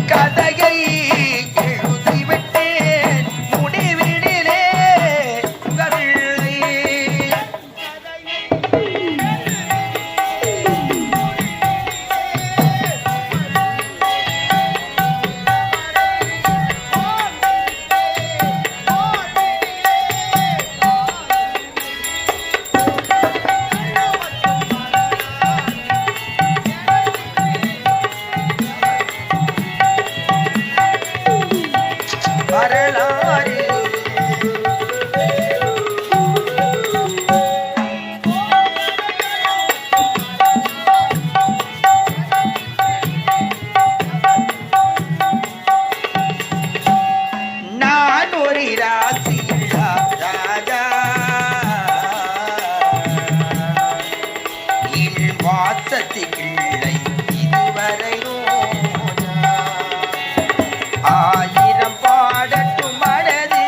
கதையை எழுதிவிட்டேன் முடிவினிலே வரலாறு நான் ஒரு ராசியா ராஜா என் வாசத்தில்லை இதுவரை ஆயிரம் பாடட்டும் மனது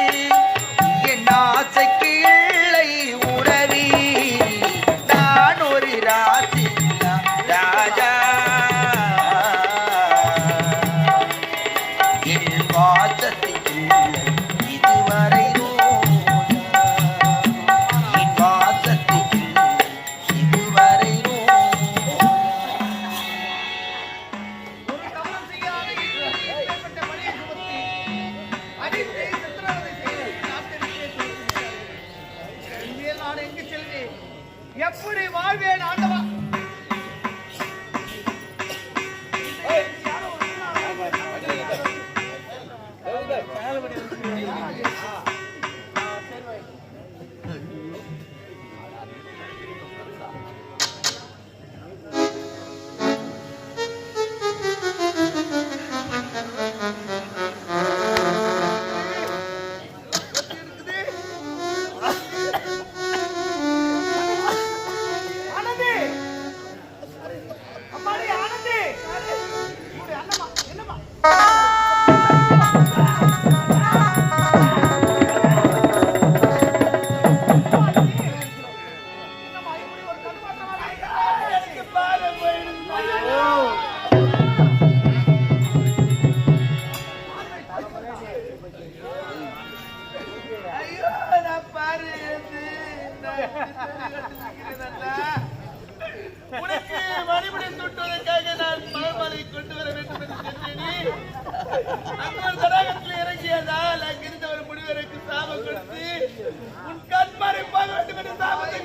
என் ஆசைக்கு இல்லை உறவி நான் ஒரு ராசியா ராஜா என் வாசத்திற்கு இதுவரை என் வாசத்திற்கு இதுவரை எப்படி வாழ்வேன் ஆண்டவா? உனக்கு மறுபடி தொட்டுவதற்காக நான் மலர்மாலை கொண்டு வர வேண்டும் என்று சொன்னேன். அங்கள் தடாகத்தில் இறங்கியதால் அங்கிருந்து ஒரு முடிவருக்கு சாபம் கொடுத்து உன் கண்மாரை பார்க்க வேண்டும் என்று சாபத்தை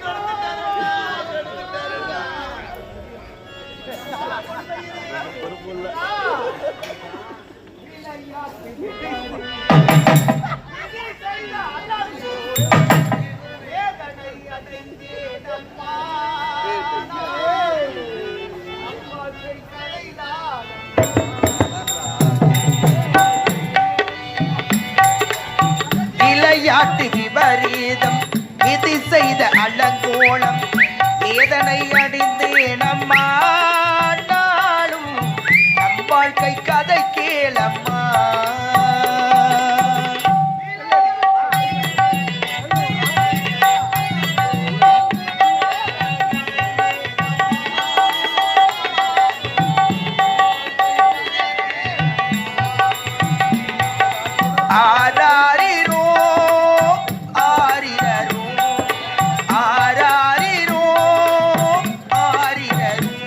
விளையாட்டு விபரீதம் விதி செய்த அலங்கோலம் வேதனை அடைந்தேன் அம்மா நாளும் நம் வாழ்க்கை கதை கேளம்மா ஆராரிரோ ஆரிரரோ ஆராரிரோ ஆரிரரோ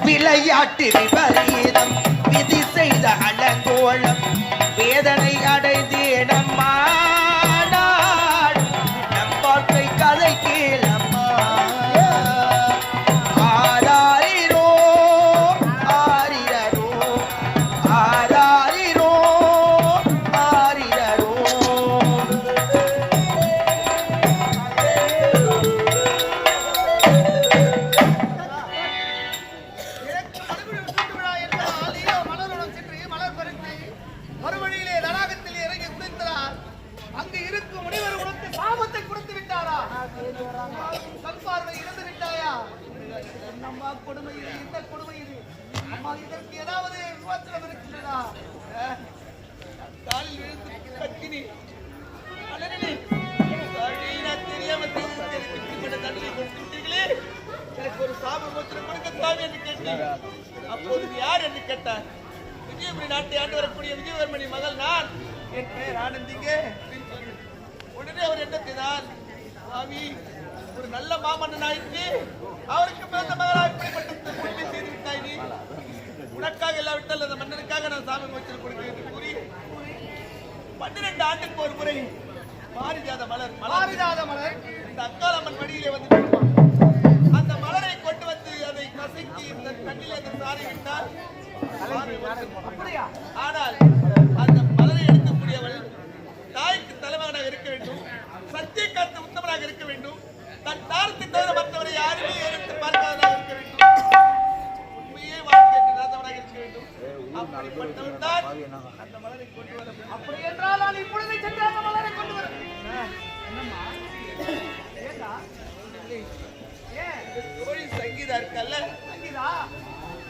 விளையாட்டு விபரீதம் விதி செய்த அலங்கோலம் வேதனை அடைந்தேனம்மா நம் வாழ்க்கை கதை கேளம்மா ஆராரிரோ ஆரிரரோ ஆராரிரோ ஆரிரரோ எனக்கு மறுபடியும் கொடுமை இது, இந்த கொடுமை இது. அம்மா, இதற்கு ஏதாவது விமோசனம் இருக்கின்றதா? காலில் விழுந்து கத்தினி அலறினி. சாமி, நான் தெரியாம செய்தது எனக்கு இப்படிப்பட்ட தண்டனை கொடுத்திருக்கிறீர்களே. எனக்கு ஒரு சாப விமோசனம் கொடுக்க சாமி என்று கேட்டேன். அப்போது நீ யார் என்று கேட்டார். விஜயபுரி நாட்டை ஆண்டு வரக்கூடிய விஜயவர்மணி மகள் நான். என் பெயர் ஆனந்திங்க அப்படின்னு சொன்னேன். உடனே அவர் என்ன செய்தார்? சாமி, ஒரு நல்ல மாமன்னன் ஆயிற்று, அவருக்கு பிறந்த மகளாக இப்படிப்பட்ட கொடுமை செய்து விட்டாய் நீ. உனக்காக இல்லாவிட்டால் அந்த மன்னனுக்காக நான் சாமி மோச்சல் கொடுக்கிறேன் என்று கூறி 12 ஆண்டுக்கு ஒரு முறை மாரிஜாத மலர் இந்த அக்காலம்மன் வடியிலே வந்து விடுவான். அந்த மலரை கொண்டு வந்து அதை கசக்கி இந்த கண்ணிலே அந்த சாரி விட்டால் ஆனால் அந்த மலரை எடுக்கக்கூடியவள் தாய்க்கு தலைமகனாக இருக்க வேண்டும், சத்திய காத்து உத்தமனாக இருக்க வேண்டும், தன் தாரத்தை தவிர மற்றவரை யாருமே எடுத்து பார்க்காதவனாக இருக்க வேண்டும், உண்மையே வாழ்க்கை நடந்தவனாக இருக்க வேண்டும். அப்படிப்பட்டவன் தான் அந்த மலரை கொண்டு வர. அப்படி என்றால் நான் இப்பொழுது சென்று அந்த மலரை கொண்டு வர. என்னம்மா ஏண்டா தோழி சங்கீதா இருக்கல்ல, சங்கீதா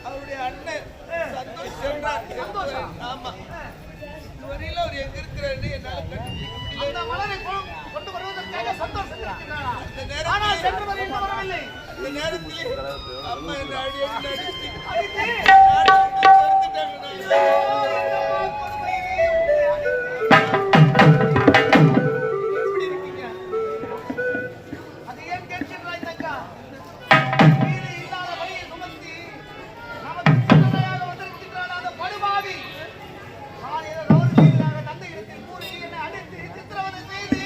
அவருடைய அண்ணன் சந்தோஷ் சென்றார். ஆமா, இதுவரையில அவர் எங்க இருக்கிறாரு என்னால கண்டுபிடிக்க முடியல. அந்த மலரை கொண்டு வருவதற்காக சந்தோஷம் இருக்கிறாரா? அந்த நேரத்தில் அம்மா என்ன அடி அடி அடிச்சு எப்படி இருக்கீங்க? அது ஏன் கேட்கிறாய் தங்கா? வீடு இல்லாத வழியை சுமத்தி நமக்கு சின்னதாக வந்திருக்கிறான் அந்த படுபாவி. காலையில ரவுடிகளாக தந்தை இடத்தில் கூறி என்னை அடித்து சித்திரவதை செய்து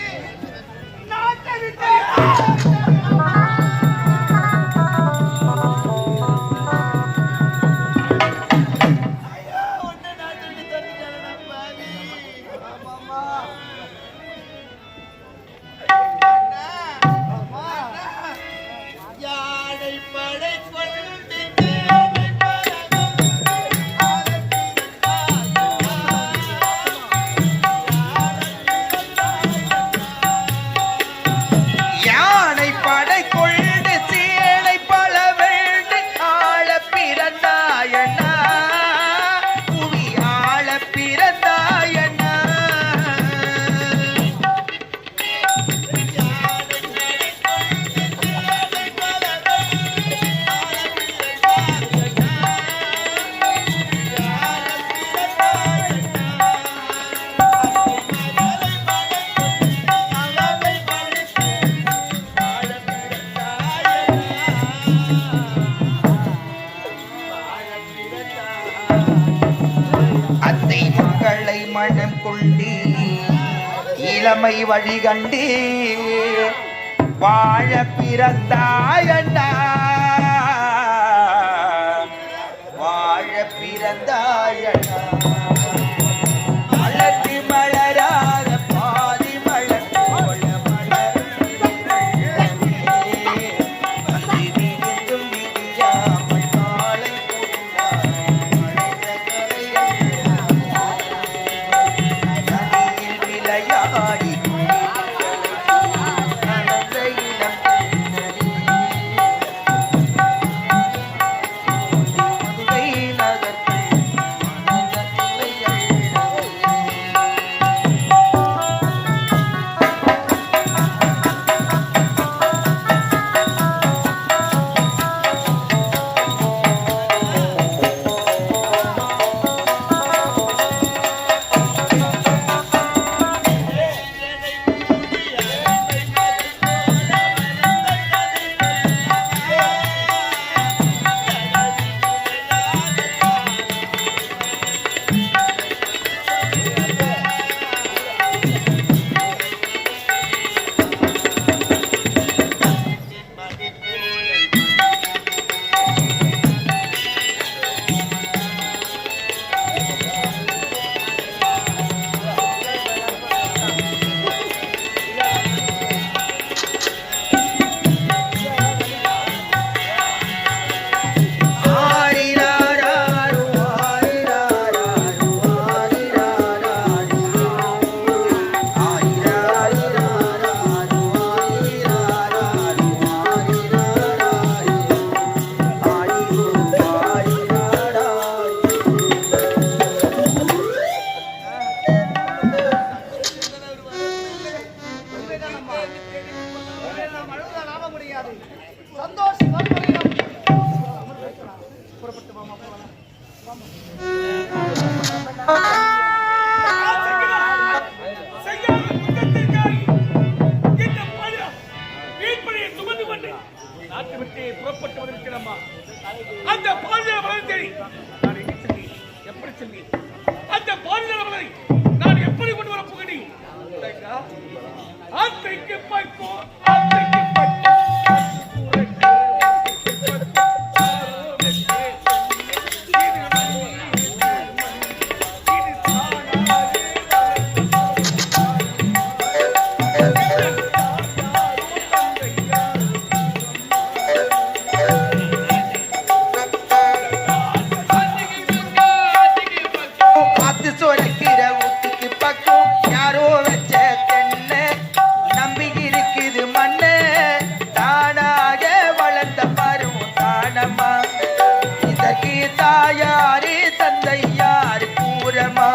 நாட்டை விட்டு மனம் கொண்டு இளமை வழிகண்டு வாழ பிறந்தாயண்ணா, வாழ பிறந்தாயண்ணா. அழகு மலராக பாதி மலர் போல மலர் விடியாமல் காலை விளையாடி பாலியலை நான் எப்படி கொண்டு வர புகழி ஆத்தைக்கு பைக்கோ ஆத்தைக்கு பைக்கோ தாயாரே தந்தையார் கூறமா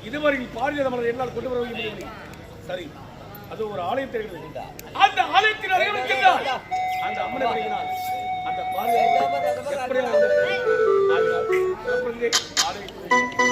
இதுவரையில் பாரிஜாத மலரை என்னால் கொண்டு வர முடியவில்லை. சரி, அது ஒரு ஆலயம் தெரிகிறது. அந்த ஆலயத்தில் அறிவிக்கின்றார் அந்த அம்மனை வரையினால் அந்த பாரிஜாத எப்படியாவது ஆலயத்தில்